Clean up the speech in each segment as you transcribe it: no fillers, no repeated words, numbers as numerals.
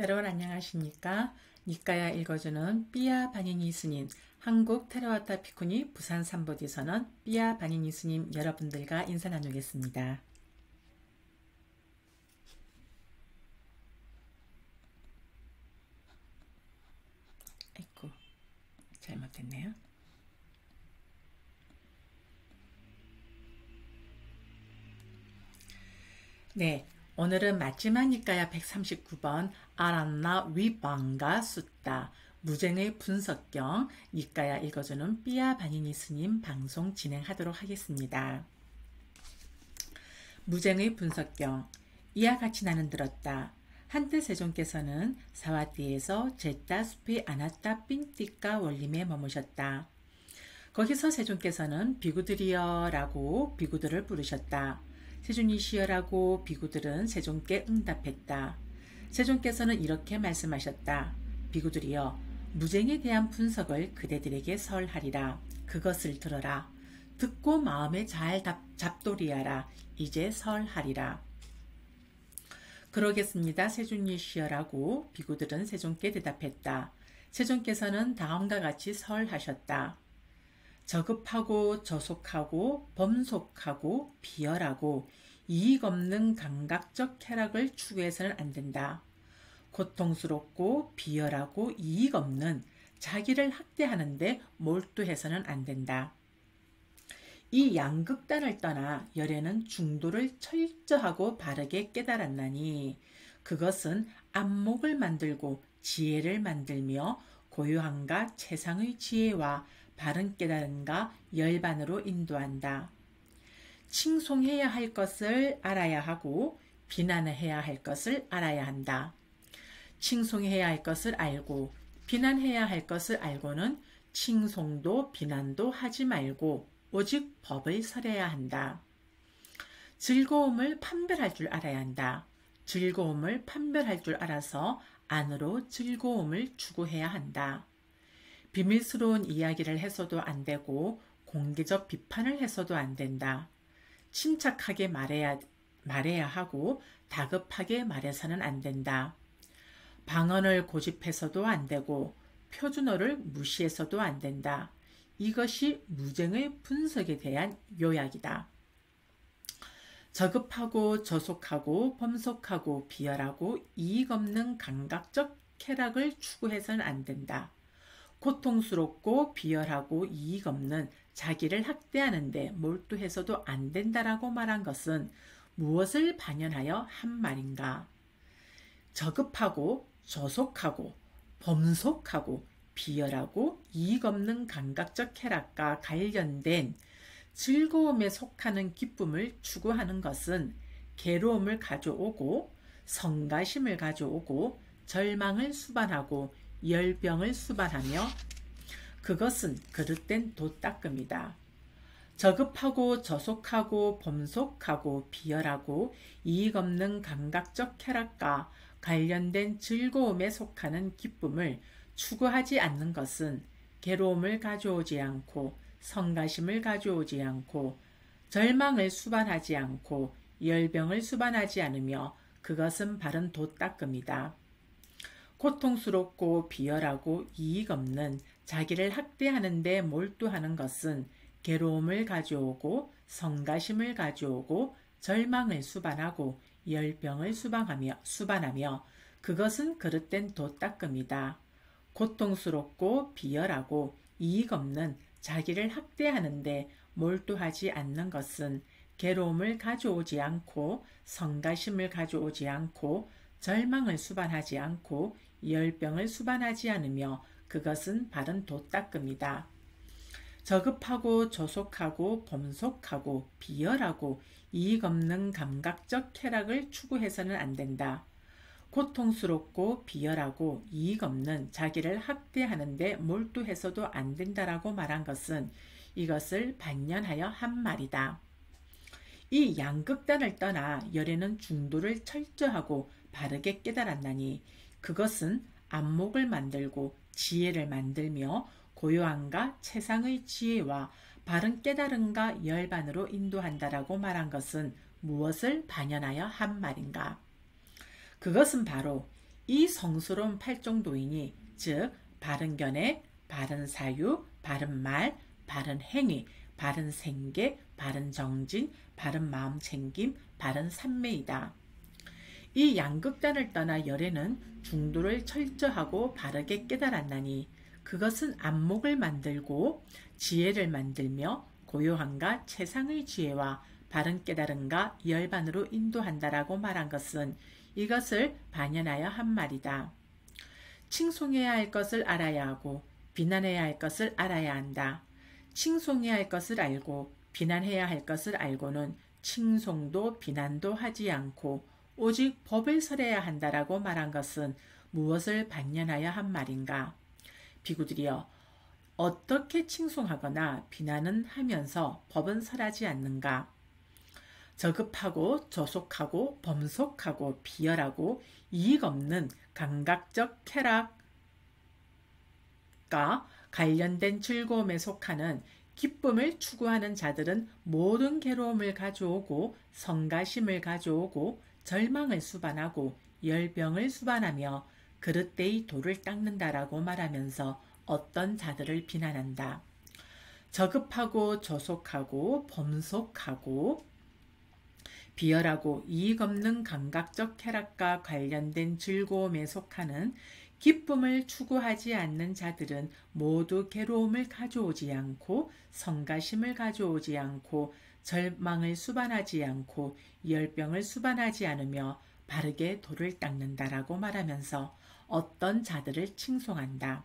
여러분 안녕하십니까? 니까야 읽어주는 삐아 바니니 스님, 한국 테라와타 피쿠니 부산 삼보디 선언 삐아 바니니 스님 여러분들과 인사 나누겠습니다. 아이고, 잘못했네요. 네, 오늘은 마지막 니까야 139번 아란나 위방가 숫다 무쟁의 분석경 니까야 읽어주는 삐아 바니니 스님 방송 진행하도록 하겠습니다. 무쟁의 분석경 이와 같이 나는 들었다. 한때 세종께서는 사와띠에서 제따 숲이 아나따 삥띠까 원림에 머무셨다. 거기서 세종께서는 비구들이여 라고 비구들을 부르셨다. 세존이시여 라고 비구들은 세종께 응답했다. 세종께서는 이렇게 말씀하셨다. 비구들이여, 무쟁에 대한 분석을 그대들에게 설하리라. 그것을 들어라. 듣고 마음에 잘 잡돌이하라. 이제 설하리라. 그러겠습니다. 세존이시여 라고 비구들은 세종께 대답했다. 세종께서는 다음과 같이 설하셨다. 저급하고 저속하고 범속하고 비열하고 이익 없는 감각적 쾌락을 추구해서는 안 된다. 고통스럽고 비열하고 이익 없는 자기를 학대하는데 몰두해서는 안 된다. 이 양극단을 떠나 열애는 중도를 철저하고 바르게 깨달았나니 그것은 안목을 만들고 지혜를 만들며 고요함과 최상의 지혜와 바른 깨달음과 열반으로 인도한다. 칭송해야 할 것을 알아야 하고 비난해야 할 것을 알아야 한다. 칭송해야 할 것을 알고 비난해야 할 것을 알고는 칭송도 비난도 하지 말고 오직 법을 설해야 한다. 즐거움을 판별할 줄 알아야 한다. 즐거움을 판별할 줄 알아서 안으로 즐거움을 추구해야 한다. 비밀스러운 이야기를 해서도 안 되고 공개적 비판을 해서도 안 된다. 침착하게 말해야 하고 다급하게 말해서는 안 된다. 방언을 고집해서도 안 되고 표준어를 무시해서도 안 된다. 이것이 무쟁의 분석에 대한 요약이다. 저급하고 저속하고 범속하고 비열하고 이익 없는 감각적 쾌락을 추구해서는 안 된다. 고통스럽고 비열하고 이익 없는 자기를 학대하는데 몰두해서도 안 된다라고 말한 것은 무엇을 반영하여 한 말인가? 저급하고 저속하고 범속하고 비열하고 이익 없는 감각적 쾌락과 관련된 즐거움에 속하는 기쁨을 추구하는 것은 괴로움을 가져오고 성가심을 가져오고 절망을 수반하고 열병을 수반하며 그것은 그릇된 도닦음이다. 저급하고 저속하고 범속하고 비열하고 이익 없는 감각적 쾌락과 관련된 즐거움에 속하는 기쁨을 추구하지 않는 것은 괴로움을 가져오지 않고 성가심을 가져오지 않고 절망을 수반하지 않고 열병을 수반하지 않으며 그것은 바른 도닦음이다. 고통스럽고 비열하고 이익 없는 자기를 학대하는 데 몰두하는 것은 괴로움을 가져오고 성가심을 가져오고 절망을 수반하고 열병을 수반하며 그것은 그릇된 도닦음이다. 고통스럽고 비열하고 이익 없는 자기를 학대하는데 몰두하지 않는 것은 괴로움을 가져오지 않고 성가심을 가져오지 않고 절망을 수반하지 않고 열병을 수반하지 않으며 그것은 바른 도닦음이다. 저급하고 저속하고 범속하고 비열하고 이익 없는 감각적 쾌락을 추구해서는 안 된다. 고통스럽고 비열하고 이익 없는 자기를 학대하는데 몰두해서도 안 된다라고 말한 것은 이것을 반영하여 한 말이다. 이 양극단을 떠나 열애는 중도를 철저하고 바르게 깨달았나니 그것은 안목을 만들고 지혜를 만들며 고요함과 최상의 지혜와 바른 깨달음과 열반으로 인도한다라고 말한 것은 무엇을 반영하여 한 말인가? 그것은 바로 이 성스러운 팔정도이니 즉 바른 견해, 바른 사유, 바른 말, 바른 행위, 바른 생계, 바른 정진, 바른 마음 챙김, 바른 삼매이다. 이 양극단을 떠나 열애는 중도를 철저하고 바르게 깨달았나니 그것은 안목을 만들고 지혜를 만들며 고요함과 최상의 지혜와 바른 깨달음과 열반으로 인도한다라고 말한 것은 이것을 반영하여 한 말이다. 칭송해야 할 것을 알아야 하고 비난해야 할 것을 알아야 한다. 칭송해야 할 것을 알고 비난해야 할 것을 알고는 칭송도 비난도 하지 않고 오직 법을 설해야 한다라고 말한 것은 무엇을 반영하여 한 말인가? 비구들이여, 어떻게 칭송하거나 비난은 하면서 법은 설하지 않는가? 저급하고 저속하고 범속하고 비열하고 이익 없는 감각적 쾌락과 관련된 즐거움에 속하는 기쁨을 추구하는 자들은 모든 괴로움을 가져오고 성가심을 가져오고 절망을 수반하고 열병을 수반하며 그릇대의 돌을 닦는다라고 말하면서 어떤 자들을 비난한다. 저급하고 저속하고 범속하고 비열하고 이익 없는 감각적 쾌락과 관련된 즐거움에 속하는 기쁨을 추구하지 않는 자들은 모두 괴로움을 가져오지 않고 성가심을 가져오지 않고 절망을 수반하지 않고 열병을 수반하지 않으며 바르게 돌을 닦는다라고 말하면서 어떤 자들을 칭송한다.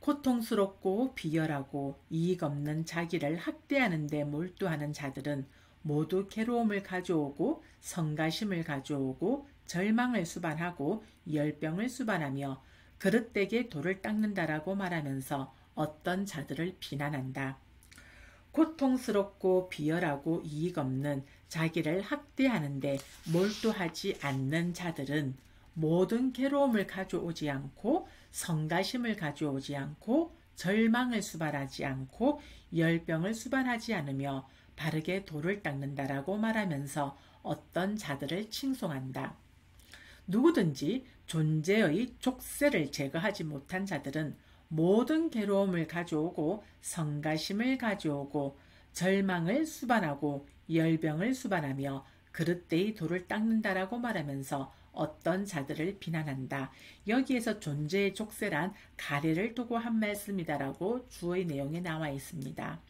고통스럽고 비열하고 이익 없는 자기를 학대하는 데 몰두하는 자들은 모두 괴로움을 가져오고 성가심을 가져오고 절망을 수반하고 열병을 수반하며 그릇되게 돌을 닦는다라고 말하면서 어떤 자들을 비난한다. 고통스럽고 비열하고 이익 없는 자기를 학대하는데 몰두하지 않는 자들은 모든 괴로움을 가져오지 않고 성가심을 가져오지 않고 절망을 수반하지 않고 열병을 수반하지 않으며 바르게 돌을 닦는다라고 말하면서 어떤 자들을 칭송한다. 누구든지 존재의 족쇄를 제거하지 못한 자들은 모든 괴로움을 가져오고 성가심을 가져오고 절망을 수반하고 열병을 수반하며 그릇되이 돌을 닦는다라고 말하면서 어떤 자들을 비난한다. 여기에서 존재의 족쇄란 가래를 두고 한 말씀이다라고 주어의 내용에 나와 있습니다.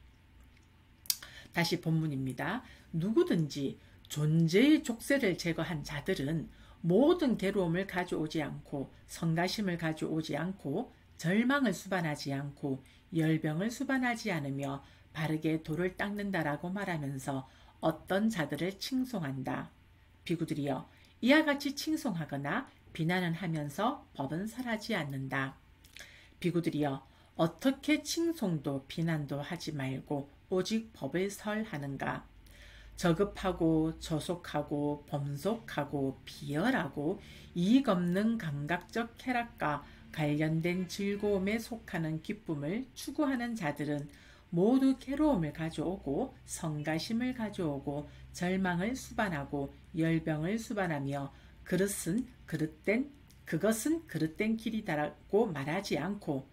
다시 본문입니다. 누구든지 존재의 족쇄를 제거한 자들은 모든 괴로움을 가져오지 않고 성가심을 가져오지 않고 절망을 수반하지 않고 열병을 수반하지 않으며 바르게 돌을 닦는다라고 말하면서 어떤 자들을 칭송한다. 비구들이여, 이와 같이 칭송하거나 비난은 하면서 법은 설하지 않는다. 비구들이여, 어떻게 칭송도 비난도 하지 말고 오직 법을 설하는가? 저급하고 저속하고 범속하고 비열하고 이익 없는 감각적 쾌락과 관련된 즐거움에 속하는 기쁨을 추구하는 자들은 모두 괴로움을 가져오고 성가심을 가져오고 절망을 수반하고 열병을 수반하며 그것은 그릇된 길이다라고 말하지 않고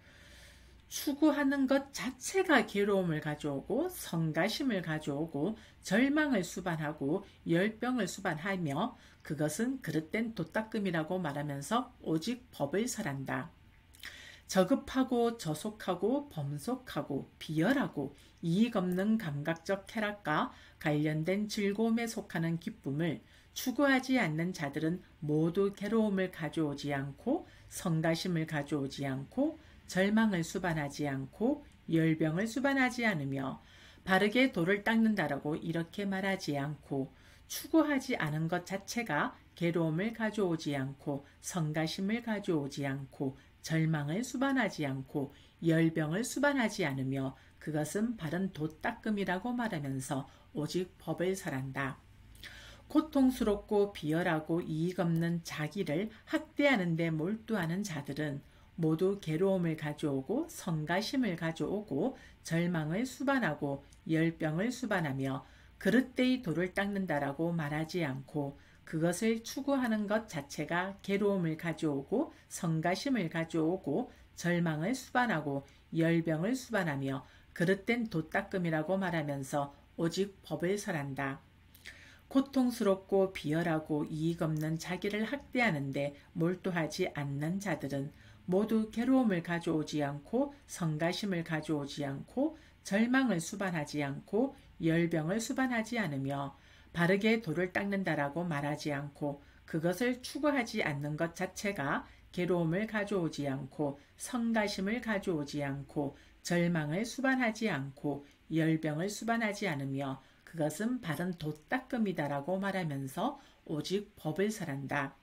추구하는 것 자체가 괴로움을 가져오고 성가심을 가져오고 절망을 수반하고 열병을 수반하며 그것은 그릇된 도닦음이라고 말하면서 오직 법을 설한다. 저급하고 저속하고 범속하고 비열하고 이익 없는 감각적 쾌락과 관련된 즐거움에 속하는 기쁨을 추구하지 않는 자들은 모두 괴로움을 가져오지 않고 성가심을 가져오지 않고 절망을 수반하지 않고 열병을 수반하지 않으며 바르게 돌을 닦는다라고 이렇게 말하지 않고 추구하지 않은 것 자체가 괴로움을 가져오지 않고 성가심을 가져오지 않고 절망을 수반하지 않고 열병을 수반하지 않으며 그것은 바른 도닦음이라고 말하면서 오직 법을 설한다. 고통스럽고 비열하고 이익 없는 자기를 학대하는 데 몰두하는 자들은 모두 괴로움을 가져오고 성가심을 가져오고 절망을 수반하고 열병을 수반하며 그릇되이 돌을 닦는다라고 말하지 않고 그것을 추구하는 것 자체가 괴로움을 가져오고 성가심을 가져오고 절망을 수반하고 열병을 수반하며 그릇된 도닦음이라고 말하면서 오직 법을 설한다. 고통스럽고 비열하고 이익 없는 자기를 학대하는데 몰두하지 않는 자들은 모두 괴로움을 가져오지 않고 성가심을 가져오지 않고 절망을 수반하지 않고 열병을 수반하지 않으며 바르게 돌을 닦는다라고 말하지 않고 그것을 추구하지 않는 것 자체가 괴로움을 가져오지 않고 성가심을 가져오지 않고 절망을 수반하지 않고 열병을 수반하지 않으며 그것은 바른 도닦음이다라고 말하면서 오직 법을 설한다.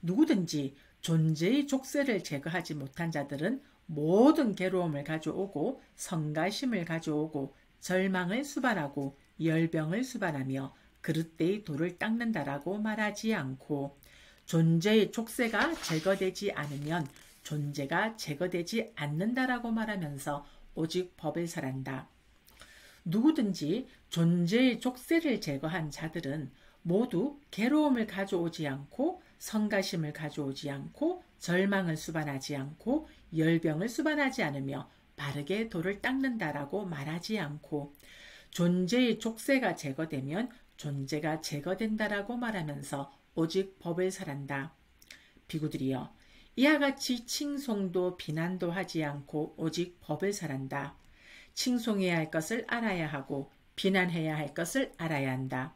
누구든지 존재의 족쇄를 제거하지 못한 자들은 모든 괴로움을 가져오고 성가심을 가져오고 절망을 수반하고 열병을 수반하며 그릇대의 돌을 닦는다라고 말하지 않고 존재의 족쇄가 제거되지 않으면 존재가 제거되지 않는다라고 말하면서 오직 법을 설한다. 누구든지 존재의 족쇄를 제거한 자들은 모두 괴로움을 가져오지 않고 성가심을 가져오지 않고 절망을 수반하지 않고 열병을 수반하지 않으며 바르게 돌을 닦는다라고 말하지 않고 존재의 족쇄가 제거되면 존재가 제거된다라고 말하면서 오직 법을 설한다. 비구들이여, 이와 같이 칭송도 비난도 하지 않고 오직 법을 설한다. 칭송해야 할 것을 알아야 하고 비난해야 할 것을 알아야 한다.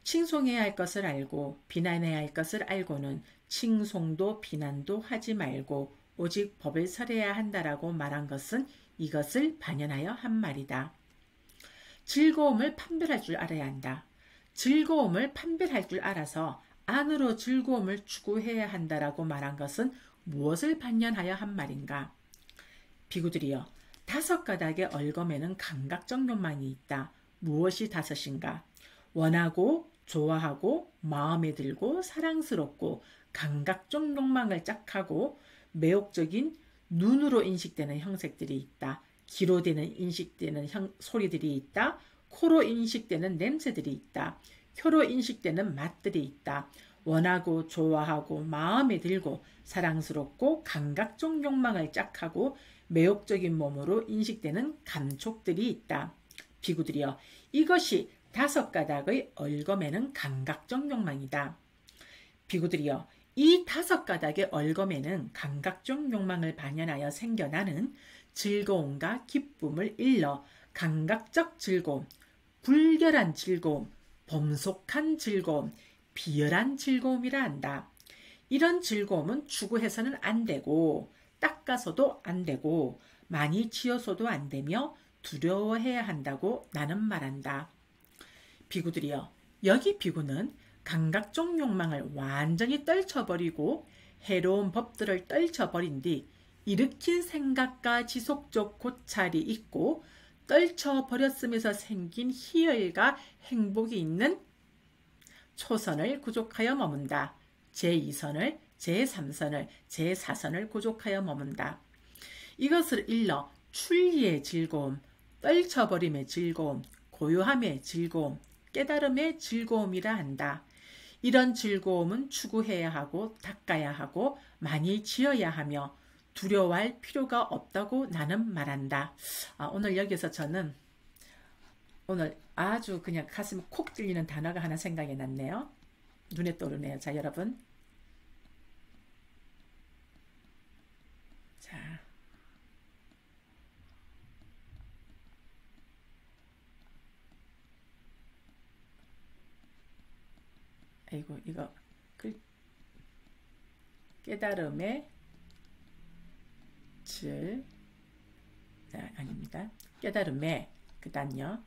칭송해야 할 것을 알고 비난해야 할 것을 알고는 칭송도 비난도 하지 말고 오직 법을 설해야 한다라고 말한 것은 이것을 반영하여 한 말이다. 즐거움을 판별할 줄 알아야 한다. 즐거움을 판별할 줄 알아서 안으로 즐거움을 추구해야 한다라고 말한 것은 무엇을 반영하여 한 말인가? 비구들이여, 5가닥의 얼검에는 감각적 욕망이 있다. 무엇이 5인가? 원하고 좋아하고 마음에 들고 사랑스럽고 감각적 욕망을 짝하고 매혹적인 눈으로 인식되는 형색들이 있다. 귀로 되는 인식되는 소리들이 있다. 코로 인식되는 냄새들이 있다. 혀로 인식되는 맛들이 있다. 원하고 좋아하고 마음에 들고 사랑스럽고 감각적 욕망을 짝하고 매혹적인 몸으로 인식되는 감촉들이 있다. 비구들이여, 이것이 5가닥의 얼검에는 감각적 욕망이다. 비구들이여, 이 5가닥의 얼검에는 감각적 욕망을 반영하여 생겨나는 즐거움과 기쁨을 일러 감각적 즐거움, 불결한 즐거움, 범속한 즐거움, 비열한 즐거움이라 한다. 이런 즐거움은 추구해서는 안 되고 닦아서도 안 되고 많이 지어서도 안 되며 두려워해야 한다고 나는 말한다. 비구들이여, 여기 비구는 감각적 욕망을 완전히 떨쳐버리고 해로운 법들을 떨쳐버린 뒤 일으킨 생각과 지속적 고찰이 있고 떨쳐버렸음에서 생긴 희열과 행복이 있는 초선을 구족하여 머문다. 제2선을, 제3선을, 제4선을 구족하여 머문다. 이것을 일러 출리의 즐거움, 떨쳐버림의 즐거움, 고요함의 즐거움, 깨달음의 즐거움이라 한다. 이런 즐거움은 추구해야 하고 닦아야 하고 많이 지어야 하며 두려워할 필요가 없다고 나는 말한다. 오늘 여기서 저는 오늘 아주 그냥 가슴이 콕 찔리는 단어가 하나 생각이 났네요. 눈에 떠오르네요. 자, 여러분. 자. 아이고, 이거 깨달음의 아닙니다. 깨달음의 그 다음요.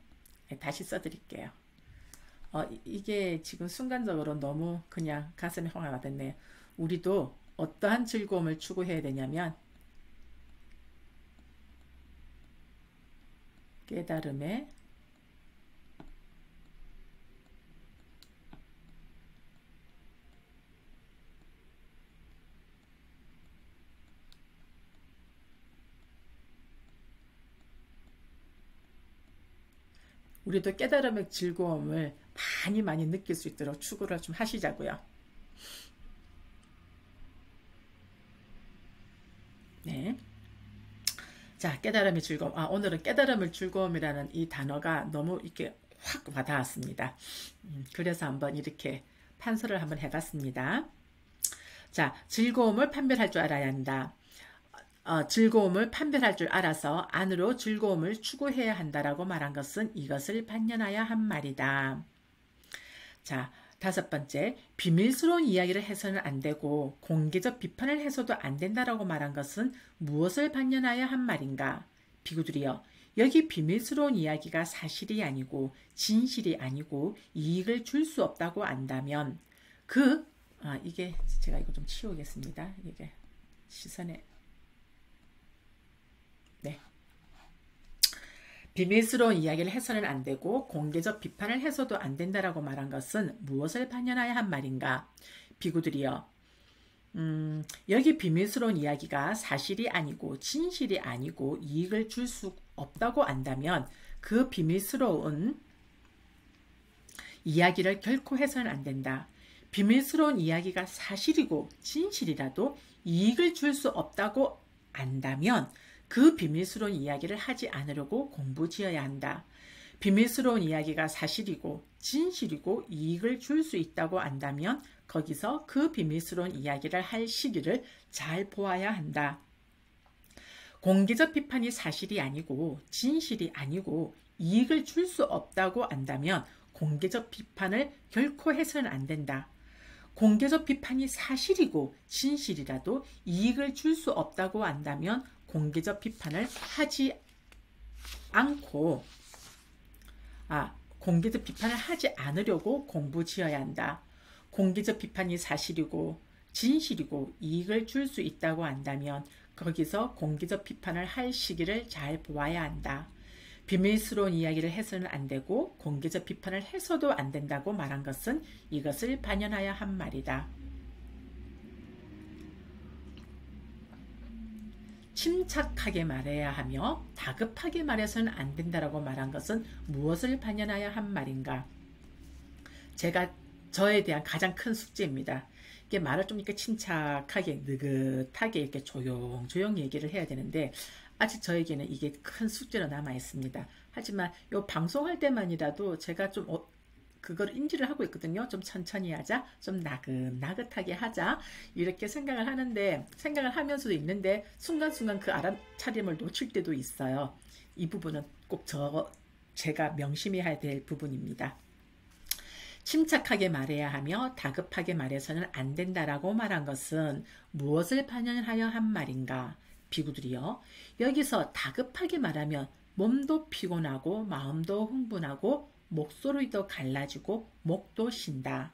다시 써드릴게요. 이게 지금 순간적으로 너무 그냥 가슴에 홍화가 됐네요. 우리도 어떠한 즐거움을 추구해야 되냐면 깨달음의 우리도 깨달음의 즐거움을 많이 느낄 수 있도록 추구를 좀 하시자고요. 네. 자, 깨달음의 즐거움. 오늘은 깨달음의 즐거움이라는 이 단어가 너무 이렇게 확 와닿았습니다. 그래서 한번 이렇게 판서를 한번 해봤습니다. 자, 즐거움을 판별할 줄 알아야 한다. 즐거움을 판별할 줄 알아서 안으로 즐거움을 추구해야 한다라고 말한 것은 이것을 반영하여 한 말이다. 자, 5번째, 비밀스러운 이야기를 해서는 안 되고 공개적 비판을 해서도 안 된다라고 말한 것은 무엇을 반영하여 한 말인가? 비구들이여, 여기 비밀스러운 이야기가 사실이 아니고 진실이 아니고 이익을 줄 수 없다고 안다면 이게 제가 이거 좀 치우겠습니다. 이게 시선에 네. 비밀스러운 이야기를 해서는 안 되고 공개적 비판을 해서도 안 된다라고 말한 것은 무엇을 반영하여 한 말인가? 비구들이여, 여기 비밀스러운 이야기가 사실이 아니고 진실이 아니고 이익을 줄 수 없다고 안다면 그 비밀스러운 이야기를 결코 해서는 안 된다. 비밀스러운 이야기가 사실이고 진실이라도 이익을 줄 수 없다고 안다면 그 비밀스러운 이야기를 하지 않으려고 공부지어야 한다. 비밀스러운 이야기가 사실이고 진실이고 이익을 줄 수 있다고 안다면 거기서 그 비밀스러운 이야기를 할 시기를 잘 보아야 한다. 공개적 비판이 사실이 아니고 진실이 아니고 이익을 줄 수 없다고 안다면 공개적 비판을 결코 해서는 안 된다. 공개적 비판이 사실이고 진실이라도 이익을 줄 수 없다고 안다면 공개적 비판을 하지 않고 공개적 비판을 하지 않으려고 공부지어야 한다. 공개적 비판이 사실이고 진실이고 이익을 줄 수 있다고 안다면 거기서 공개적 비판을 할 시기를 잘 보아야 한다. 비밀스러운 이야기를 해서는 안 되고 공개적 비판을 해서도 안 된다고 말한 것은 이것을 반영하여 한 말이다. 침착하게 말해야 하며 다급하게 말해서는 안 된다라고 말한 것은 무엇을 반영하여 한 말인가? 저에 대한 가장 큰 숙제입니다. 이게 말을 좀 이렇게 침착하게 느긋하게 이렇게 조용 얘기를 해야 되는데 아직 저에게는 이게 큰 숙제로 남아 있습니다. 하지만 요 방송할 때만이라도 제가 좀 그걸 인지를 하고 있거든요. 좀 천천히 하자, 좀 나긋나긋하게 하자, 이렇게 생각을 하면서도 있는데 순간순간 그 알아차림을 놓칠 때도 있어요. 이 부분은 꼭 제가 명심해야 될 부분입니다. 침착하게 말해야 하며 다급하게 말해서는 안 된다라고 말한 것은 무엇을 반영하여 한 말인가? 비구들이요, 여기서 다급하게 말하면 몸도 피곤하고 마음도 흥분하고 목소리도 갈라지고 목도 쉰다.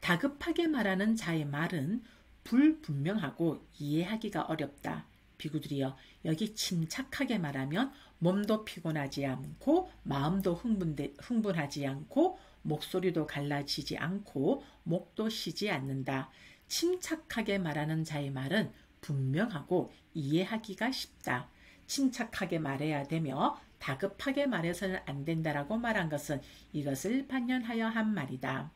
다급하게 말하는 자의 말은 불분명하고 이해하기가 어렵다. 비구들이여, 여기 침착하게 말하면 몸도 피곤하지 않고 마음도 흥분하지 않고 목소리도 갈라지지 않고 목도 쉬지 않는다. 침착하게 말하는 자의 말은 분명하고 이해하기가 쉽다. 침착하게 말해야 되며 다급하게 말해서는 안 된다라고 말한 것은 이것을 반영하여 한 말이다.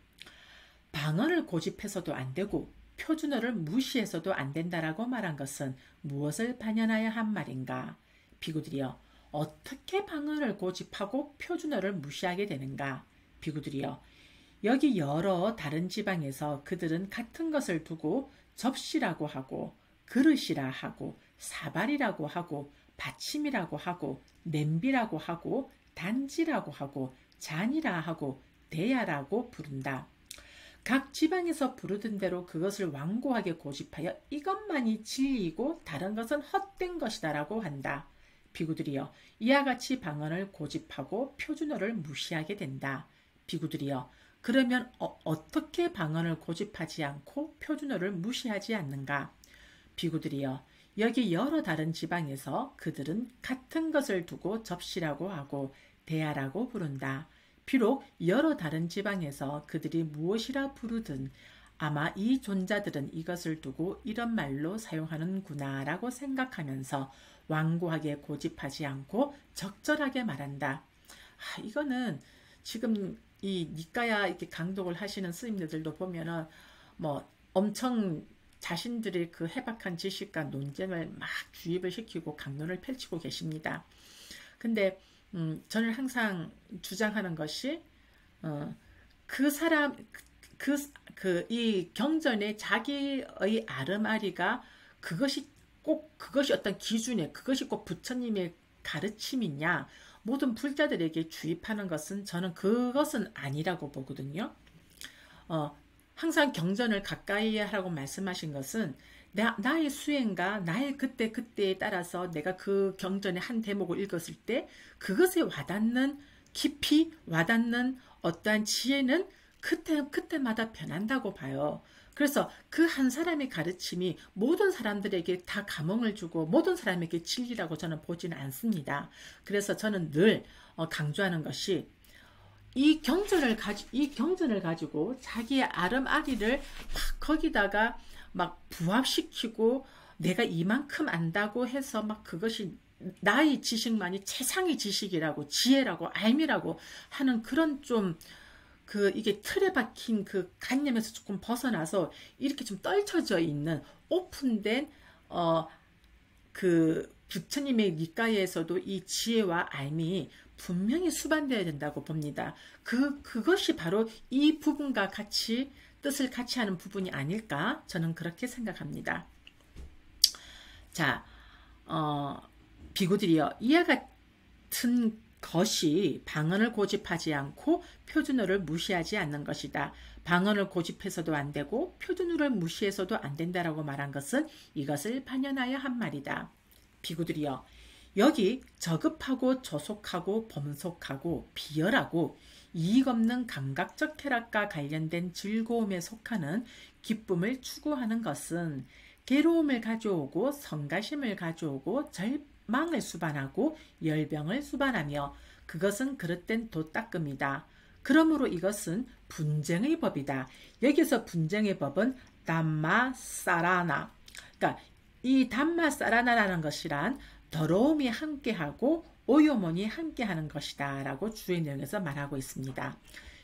방언을 고집해서도 안 되고 표준어를 무시해서도 안 된다라고 말한 것은 무엇을 반영하여 한 말인가? 비구들이여, 어떻게 방언을 고집하고 표준어를 무시하게 되는가? 비구들이여, 여기 여러 다른 지방에서 그들은 같은 것을 두고 접시라고 하고 그릇이라 하고 사발이라고 하고 받침이라고 하고 냄비라고 하고 단지라고 하고 잔이라 하고 대야라고 부른다. 각 지방에서 부르던 대로 그것을 완고하게 고집하여 이것만이 진리이고 다른 것은 헛된 것이다 라고 한다. 비구들이여, 이와 같이 방언을 고집하고 표준어를 무시하게 된다. 비구들이여, 그러면 어떻게 방언을 고집하지 않고 표준어를 무시하지 않는가? 비구들이여, 여기 여러 다른 지방에서 그들은 같은 것을 두고 접시라고 하고 대야라고 부른다. 비록 여러 다른 지방에서 그들이 무엇이라 부르든 아마 이 존자들은 이것을 두고 이런 말로 사용하는구나 라고 생각하면서 완고하게 고집하지 않고 적절하게 말한다. 이거는 지금 이 니까야 이렇게 강독을 하시는 스님들도 보면은 뭐 엄청 자신들의 그 해박한 지식과 논쟁을 막 주입을 시키고 강론을 펼치고 계십니다. 근데 저는 항상 주장하는 것이 그 사람 이 경전에 자기의 아름아리가 그것이 어떤 기준에 그것이 꼭 부처님의 가르침이냐 모든 불자들에게 주입하는 것은 저는 그것은 아니라고 보거든요. 항상 경전을 가까이 하라고 말씀하신 것은 나의 수행과 나의 그때에 따라서 내가 그 경전의 한 대목을 읽었을 때 그것에 와닿는 깊이 와닿는 어떠한 지혜는 그때마다 변한다고 봐요. 그래서 그 한 사람의 가르침이 모든 사람들에게 다 감흥을 주고 모든 사람에게 진리라고 저는 보지는 않습니다. 그래서 저는 늘 강조하는 것이 이 경전을 가지고 자기의 아름아리를 막 거기다가 막 부합시키고 내가 이만큼 안다고 해서 막 그것이 나의 지식만이 최상의 지식이라고 지혜라고 알미라고 하는 그런 좀 이게 틀에 박힌 그 관념에서 조금 벗어나서 이렇게 좀 떨쳐져 있는 오픈된 그 부처님의 니까에서도 이 지혜와 알미 분명히 수반되어야 된다고 봅니다. 그것이 바로 이 부분과 같이 뜻을 같이 하는 부분이 아닐까 저는 그렇게 생각합니다. 자, 비구들이여 이와 같은 것이 방언을 고집하지 않고 표준어를 무시하지 않는 것이다. 방언을 고집해서도 안 되고 표준어를 무시해서도 안 된다라고 말한 것은 이것을 반영하여 한 말이다. 비구들이여 여기 저급하고 조속하고 범속하고 비열하고 이익 없는 감각적 쾌락과 관련된 즐거움에 속하는 기쁨을 추구하는 것은 괴로움을 가져오고 성가심을 가져오고 절망을 수반하고 열병을 수반하며 그것은 그릇된 도닦음이다. 그러므로 이것은 분쟁의 법이다. 여기서 분쟁의 법은 담마사라나, 그러니까 이 담마사라나라는 것이란 더러움이 함께하고 오요몬이 함께하는 것이다 라고 주의 내용에서 말하고 있습니다.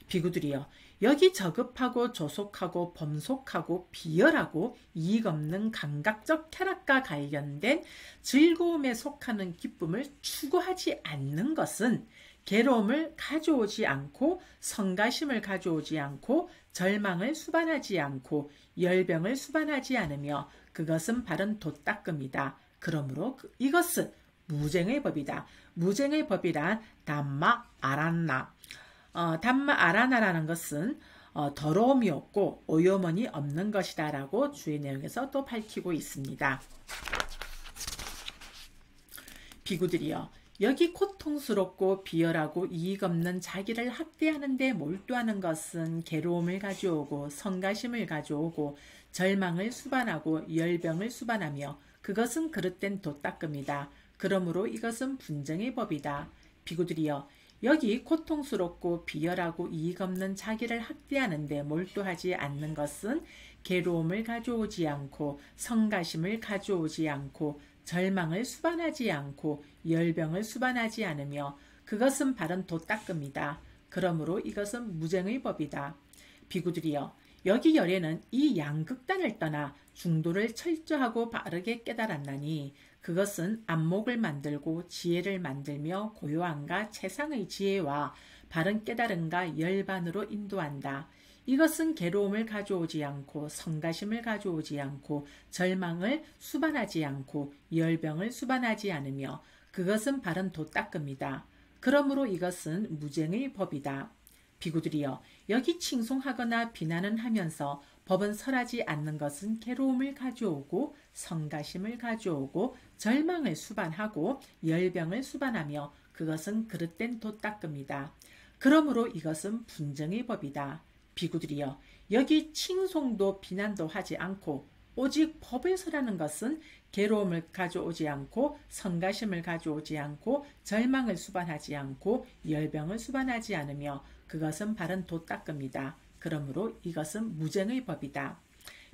비구들이여 여기 저급하고 조속하고 범속하고 비열하고 이익 없는 감각적 쾌락과 관련된 즐거움에 속하는 기쁨을 추구하지 않는 것은 괴로움을 가져오지 않고 성가심을 가져오지 않고 절망을 수반하지 않고 열병을 수반하지 않으며 그것은 바른 도닦음이다. 그러므로 이것은 무쟁의 법이다. 무쟁의 법이란 담마 아란나. 담마 아라나라는 것은 더러움이 없고 오염원이 없는 것이다 라고 주의 내용에서 또 밝히고 있습니다. 비구들이여 여기 고통스럽고 비열하고 이익 없는 자기를 학대하는 데 몰두하는 것은 괴로움을 가져오고 성가심을 가져오고 절망을 수반하고 열병을 수반하며 그것은 그릇된 도닦음이다. 그러므로 이것은 분쟁의 법이다. 비구들이여 여기 고통스럽고 비열하고 이익 없는 자기를 학대하는 데 몰두하지 않는 것은 괴로움을 가져오지 않고 성가심을 가져오지 않고 절망을 수반하지 않고 열병을 수반하지 않으며 그것은 바른 도닦음이다. 그러므로 이것은 무쟁의 법이다. 비구들이여 여기 열애는 이 양극단을 떠나 중도를 철저하고 바르게 깨달았나니 그것은 안목을 만들고 지혜를 만들며 고요함과 최상의 지혜와 바른 깨달음과 열반으로 인도한다. 이것은 괴로움을 가져오지 않고 성가심을 가져오지 않고 절망을 수반하지 않고 열병을 수반하지 않으며 그것은 바른 도닦음이다. 그러므로 이것은 무쟁의 법이다. 비구들이여 여기 칭송하거나 비난은 하면서 법은 설하지 않는 것은 괴로움을 가져오고 성가심을 가져오고 절망을 수반하고 열병을 수반하며 그것은 그릇된 도닦음이다. 그러므로 이것은 분쟁의 법이다. 비구들이여 여기 칭송도 비난도 하지 않고 오직 법을 설하는 것은 괴로움을 가져오지 않고 성가심을 가져오지 않고 절망을 수반하지 않고 열병을 수반하지 않으며 그것은 바른 도닦음이다. 그러므로 이것은 무쟁의 법이다.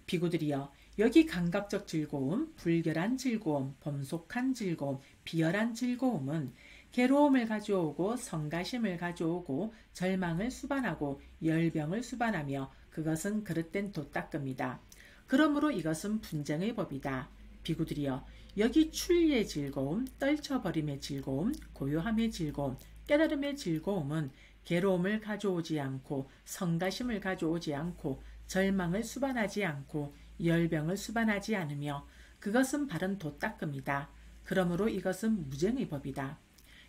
비구들이여 여기 감각적 즐거움, 불결한 즐거움, 범속한 즐거움, 비열한 즐거움은 괴로움을 가져오고 성가심을 가져오고 절망을 수반하고 열병을 수반하며 그것은 그릇된 돛닦음이다. 그러므로 이것은 분쟁의 법이다. 비구들이여 여기 출리의 즐거움, 떨쳐버림의 즐거움, 고요함의 즐거움, 깨달음의 즐거움은 괴로움을 가져오지 않고 성가심을 가져오지 않고 절망을 수반하지 않고 열병을 수반하지 않으며 그것은 바른 돛닦음이다. 그러므로 이것은 무쟁의 법이다.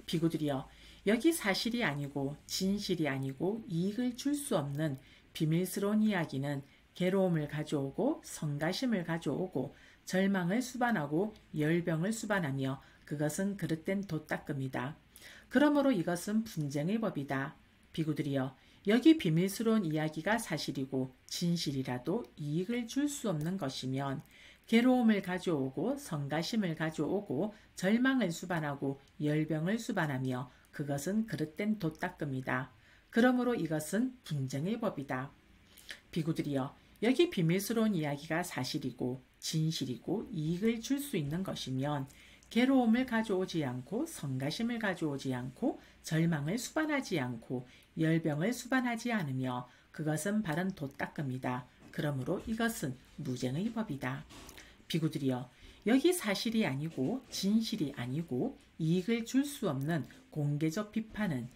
비구들이여 여기 사실이 아니고 진실이 아니고 이익을 줄 수 없는 비밀스러운 이야기는 괴로움을 가져오고 성가심을 가져오고 절망을 수반하고 열병을 수반하며 그것은 그릇된 돛닦음이다. 그러므로 이것은 분쟁의 법이다. 비구들이여 여기 비밀스러운 이야기가 사실이고 진실이라도 이익을 줄 수 없는 것이면 괴로움을 가져오고 성가심을 가져오고 절망을 수반하고 열병을 수반하며 그것은 그릇된 돛닦음이다. 그러므로 이것은 분쟁의 법이다. 비구들이여 여기 비밀스러운 이야기가 사실이고 진실이고 이익을 줄 수 있는 것이면 괴로움을 가져오지 않고 성가심을 가져오지 않고 절망을 수반하지 않고 열병을 수반하지 않으며 그것은 바른 돛닦음이다. 그러므로 이것은 무쟁의 법이다. 비구들이여 여기 사실이 아니고 진실이 아니고 이익을 줄 수 없는 공개적 비판은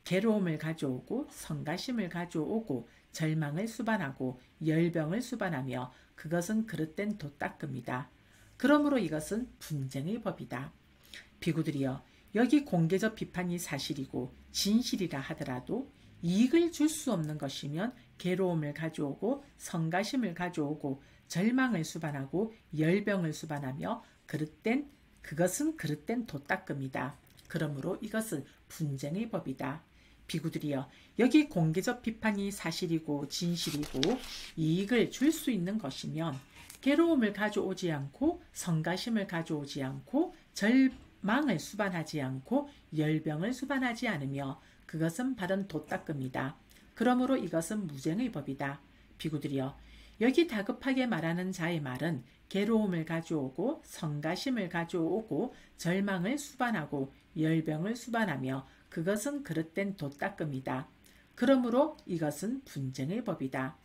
괴로움을 가져오고 성가심을 가져오고 절망을 수반하고 열병을 수반하며 그것은 그릇된 돛닦음이다. 그러므로 이것은 분쟁의 법이다. 비구들이여 여기 공개적 비판이 사실이고 진실이라 하더라도 이익을 줄 수 없는 것이면 괴로움을 가져오고 성가심을 가져오고 절망을 수반하고 열병을 수반하며 그것은 그릇된 돛닦음이다. 그러므로 이것은 분쟁의 법이다. 비구들이여 여기 공개적 비판이 사실이고 진실이고 이익을 줄 수 있는 것이면 괴로움을 가져오지 않고 성가심을 가져오지 않고 절망을 수반하지 않고 열병을 수반하지 않으며 그것은 바른 돛닦음이다. 그러므로 이것은 무쟁의 법이다. 비구들이여 여기 다급하게 말하는 자의 말은 괴로움을 가져오고 성가심을 가져오고 절망을 수반하고 열병을 수반하며 그것은 그릇된 돛닦음이다. 그러므로 이것은 분쟁의 법이다.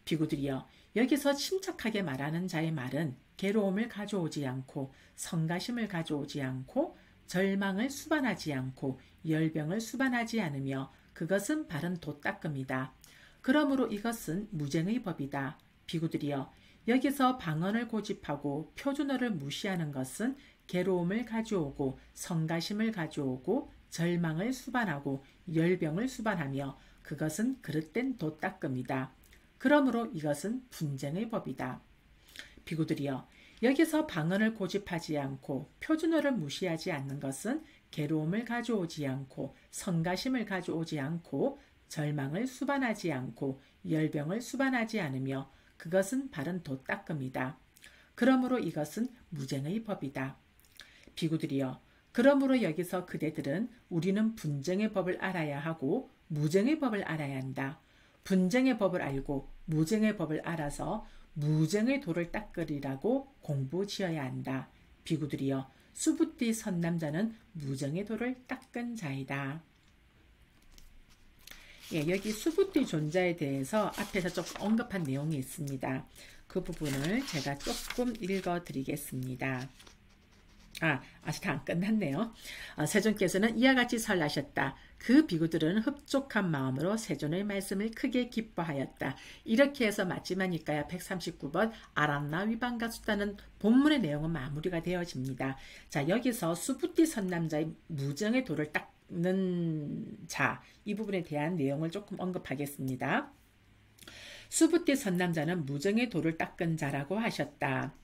비구들이여 여기서 침착하게 말하는 자의 말은 괴로움을 가져오지 않고 성가심을 가져오지 않고 절망을 수반하지 않고 열병을 수반하지 않으며 그것은 바른 돛닦음이다. 그러므로 이것은 무쟁의 법이다. 비구들이여 여기서 방언을 고집하고 표준어를 무시하는 것은 괴로움을 가져오고 성가심을 가져오고 절망을 수반하고 열병을 수반하며 그것은 그릇된 돛닦음이다. 그러므로 이것은 분쟁의 법이다. 비구들이여 여기서 방언을 고집하지 않고 표준어를 무시하지 않는 것은 괴로움을 가져오지 않고 성가심을 가져오지 않고 절망을 수반하지 않고 열병을 수반하지 않으며 그것은 바른 돛닦음이다. 그러므로 이것은 무쟁의 법이다. 비구들이여 그러므로 여기서 그대들은 우리는 분쟁의 법을 알아야 하고 무쟁의 법을 알아야 한다. 분쟁의 법을 알고 무쟁의 법을 알아서 무쟁의 도를 닦으리라고 공부지어야 한다. 비구들이여 수부띠 선남자는 무쟁의 도를 닦은 자이다. 예, 여기 수부띠 존자에 대해서 앞에서 조금 언급한 내용이 있습니다. 그 부분을 제가 조금 읽어 드리겠습니다. 아직 안 끝났네요. 세존께서는 이와 같이 설하셨다. 그 비구들은 흡족한 마음으로 세존의 말씀을 크게 기뻐하였다. 이렇게 해서 마지막이니까요. 139번 아람나 위반가 수다는 본문의 내용은 마무리가 되어집니다. 자, 여기서 수부띠 선남자의 무정의 도를 닦는 자, 이 부분에 대한 내용을 조금 언급하겠습니다. 수부띠 선남자는 무정의 도를 닦은 자라고 하셨다.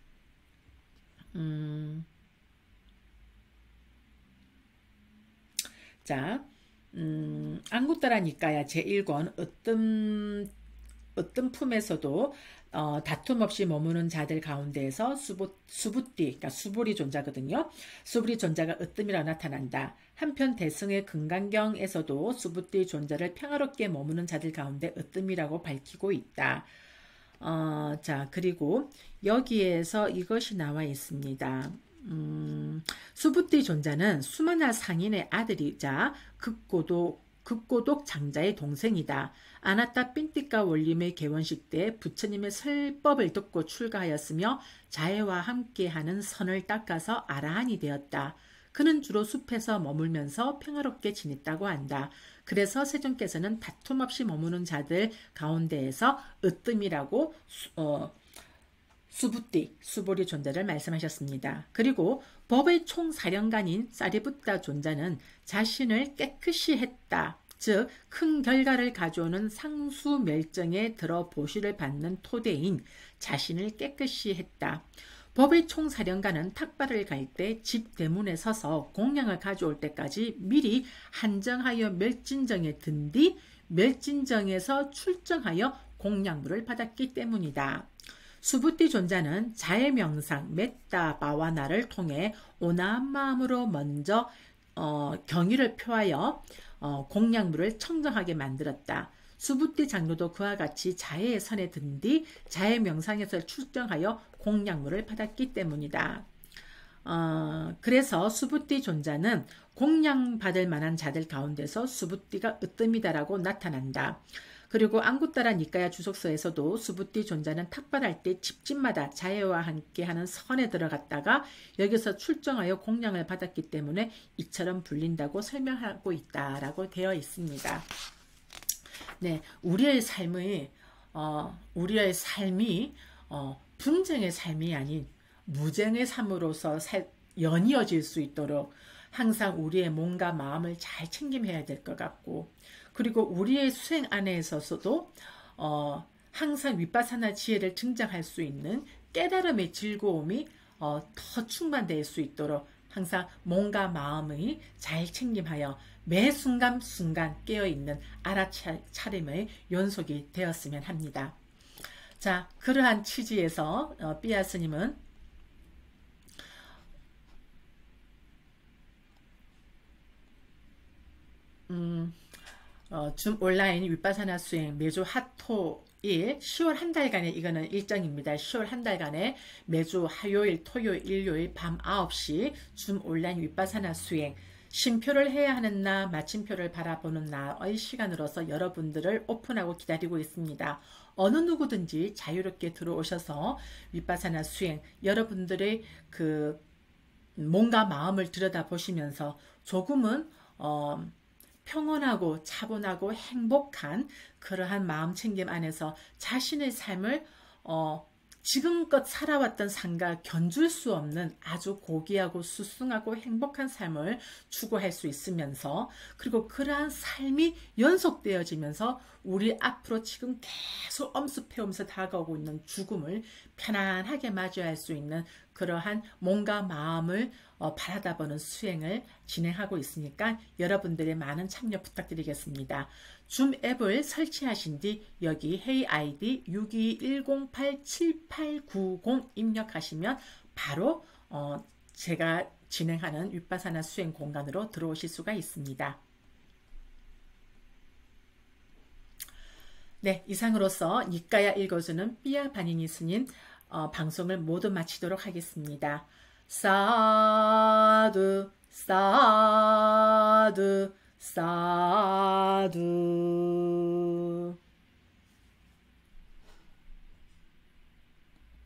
자, 안구따라니까야 제1권 어떤 품에서도 다툼 없이 머무는 자들 가운데에서 수부띠, 그러니까 수불이 존자거든요. 수불이 존자가 으뜸이라 나타난다. 한편 대승의 금강경에서도 수부띠 존자를 평화롭게 머무는 자들 가운데 으뜸이라고 밝히고 있다. 자, 그리고 여기에서 이것이 나와 있습니다. 수부띠 존자는 수만화 상인의 아들이자 극고독 장자의 동생이다. 아나타 핀티카 원림의 개원식 때 부처님의 설법을 듣고 출가하였으며 자해와 함께하는 선을 닦아서 아라한이 되었다. 그는 주로 숲에서 머물면서 평화롭게 지냈다고 한다. 그래서 세존께서는 다툼 없이 머무는 자들 가운데에서 으뜸이라고 수보리 존자를 말씀하셨습니다. 그리고 법의 총사령관인 사리붓다 존자는 자신을 깨끗이 했다. 즉 큰 결과를 가져오는 상수멸정에 들어 보시를 받는 토대인 자신을 깨끗이 했다. 법의 총사령관은 탁발을 갈 때 집 대문에 서서 공양을 가져올 때까지 미리 한정하여 멸진정에 든 뒤 멸진정에서 출정하여 공양물을 받았기 때문이다. 수부띠 존자는 자의 명상 메타 바와나를 통해 온화한 마음으로 먼저 경의를 표하여 공양물을 청정하게 만들었다. 수부띠 장로도 그와 같이 자해의 선에 든 뒤 자해 명상에서 출정하여 공양물을 받았기 때문이다. 그래서 수부띠 존자는 공양받을 만한 자들 가운데서 수부띠가 으뜸이다라고 나타난다. 그리고 앙구따라 니까야 주석서에서도 수부띠 존자는 탁발할 때 집집마다 자해와 함께하는 선에 들어갔다가 여기서 출정하여 공양을 받았기 때문에 이처럼 불린다고 설명하고 있다라고 되어 있습니다. 네, 우리의 삶이 분쟁의 삶이 아닌 무쟁의 삶으로서 연이어질 수 있도록 항상 우리의 몸과 마음을 잘 챙김해야 될 것 같고, 그리고 우리의 수행 안에 있어서도 항상 윗바사나 지혜를 증장할 수 있는 깨달음의 즐거움이 더 충만될 수 있도록 항상 몸과 마음이 잘 챙김하여 매 순간순간 깨어있는 알아차림의 연속이 되었으면 합니다. 자, 그러한 취지에서 삐아 스님은 줌 온라인 윗바사나 수행 매주 핫토일 10월 한 달간의 이거는 일정입니다. 10월 한 달간의 매주 화요일, 토요일, 일요일 밤 9시 줌 온라인 윗바사나 수행 쉼표를 해야 하는 날, 마침표를 바라보는 날의 시간으로서 여러분들을 오픈하고 기다리고 있습니다. 어느 누구든지 자유롭게 들어오셔서 윗바사나 수행 여러분들의 그 몸과 마음을 들여다보시면서 조금은 평온하고 차분하고 행복한 그러한 마음챙김 안에서 자신의 삶을 지금껏 살아왔던 삶과 견줄 수 없는 아주 고귀하고 수승하고 행복한 삶을 추구할 수 있으면서, 그리고 그러한 삶이 연속되어지면서 우리 앞으로 지금 계속 엄습해오면서 다가오고 있는 죽음을 편안하게 맞이할 수 있는 그러한 몸과 마음을 바라다보는 수행을 진행하고 있으니까 여러분들의 많은 참여 부탁드리겠습니다. 줌 앱을 설치하신 뒤 여기 헤이 아이디 6210878890 입력하시면 바로 제가 진행하는 윗바사나 수행 공간으로 들어오실 수가 있습니다. 네, 이상으로서 니까야 읽어주는 삐아 바니니 스님 방송을 모두 마치도록 하겠습니다. 사두 사두 사두